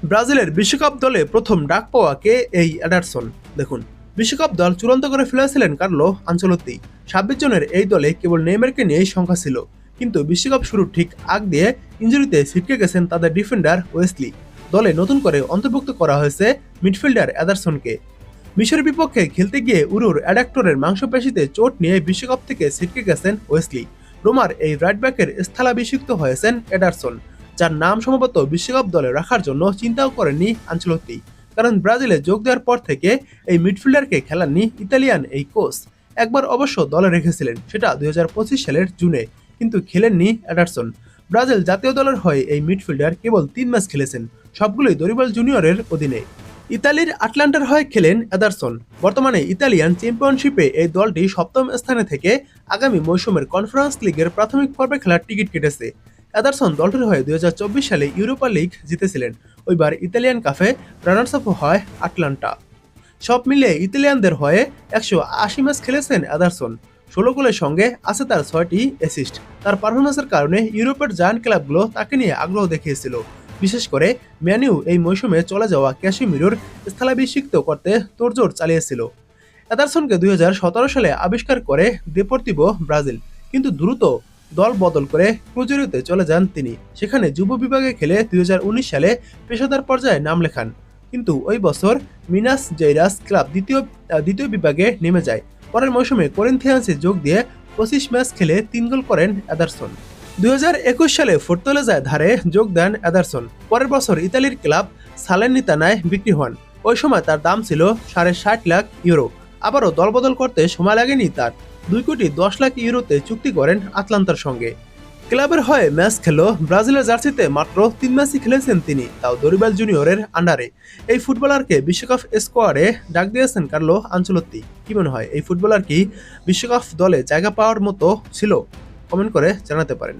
ব্রাজিলের বিশ্বকাপ দলে প্রথম ডাক পাওয়া কে? এই এডারসন। দেখুন, বিশ্বকাপ দল চূড়ান্ত করে ফেলেছিলেন কার্লো আনচেলত্তি। 26 জনের এই দলে কেবল নেইমারকে নিয়েই সংখ্যা ছিল, কিন্তু বিশ্বকাপ শুরুর ঠিক আগ দিয়ে ইনজুরিতে ছিটকে গেছেন তাদের ডিফেন্ডার ওয়েসলি। দলে নতুন করে অন্তর্ভুক্ত করা হয়েছে মিডফিল্ডার এডারসনকে। মিশরের বিপক্ষে খেলতে গিয়ে উরুর অ্যাডাক্টরের মাংসপেশিতে চোট নিয়ে বিশ্বকাপ থেকে ছিটকে গেছেন ওয়েসলি। রোমার এই রাইট ব্যাকের স্থলাভিষিক্ত হয়েছেন এডারসন, যার নাম সম্ভবত বিশ্বকাপ দলে রাখার জন্য চিন্তাও করেননি আনচেলত্তি। কারণ ব্রাজিলে যোগ দেওয়ার পর থেকে এই মিডফিল্ডারকে খেলাননি ইতালিয়ান এই কোচ। একবার অবশ্য দলে রেখেছিলেন, সেটা 2025 সালের জুনে, কিন্তু খেলেননি এডারসন। ব্রাজিল জাতীয় দলের হয়ে এই মিডফিল্ডার কেবল 3 ম্যাচ খেলেছেন, সবগুলোই দরিবাল জুনিয়রের অধীনে। ইতালির আটলান্টার হয়ে খেলেন এডারসন। বর্তমানে ইতালিয়ান চ্যাম্পিয়নশিপে এই দলটি সপ্তম স্থানে থেকে আগামী মৌসুমের কনফারেন্স লিগের প্রাথমিক পর্বে খেলার টিকিট কেটেছে। এডারসন দলটির হয়ে 2024 সালে ইউরোপা লিগ জিতেছিলেন। ওইবার ইতালিয়ান কাপে রানার্স আপ হয় আটলান্টা। সব মিলিয়ে ইতালিয়ানদের হয়ে 180 ম্যাচ খেলেছেন এডারসন। 16 গোলের সঙ্গে আছে তার 6টি অ্যাসিস্ট। তার পারফরমেন্সের কারণে ইউরোপের জায়ান্ট ক্লাবগুলো তাকে নিয়ে আগ্রহ দেখিয়েছিল। বিশেষ করে ম্যানিউ এই মৌসুমে চলে যাওয়া ক্যাসিমিরোর স্থলাভিষিক্ত করতে তোড়জোড় চালিয়েছিল। এডারসনকে 2017 সালে আবিষ্কার করে দেপোর্তিভো ব্রাজিল, কিন্তু দ্রুত দল বদল করে ক্রুজেরোতে চলে যান তিনি। সেখানে যুব বিভাগে খেলে 2019 সালে পেশাদার পর্যায়ে নাম লেখান, কিন্তু ওই বছর মিনাস জেইরাস ক্লাব দ্বিতীয় বিভাগে নেমে যায়। পরের মৌসুমে করিন্থিয়ান্সে যোগ দিয়ে 25 ম্যাচ খেলে 3 গোল করেন এডারসন। 2021 সালে ফোর্তালেজায় ধারে যোগ দেন এডারসন। পরের বছর ইতালির ক্লাব সালেরনিতানায় বিক্রি হন। ওই সময় তার দাম ছিল 60.5 লাখ ইউরো। আবারও দলবদল করতে সময় লাগেনি তার। 2 কোটি 10 লাখ ইউরোতে চুক্তি করেন আটলান্টার সঙ্গে। ক্লাবের হয়ে ম্যাচ খেলো ব্রাজিলের জার্সিতে মাত্র 3 ম্যাচই খেলেছেন তিনি, তাও দরিবাল জুনিয়রের আন্ডারে। এই ফুটবলারকে বিশ্বকাপ স্কোয়াডে ডাক দিয়েছেন কার্লো আনচেলত্তি। কি মনে হয়, এই ফুটবলার কি বিশ্বকাপ দলে জায়গা পাওয়ার মতো ছিল? কমেন্ট করে জানাতে পারেন।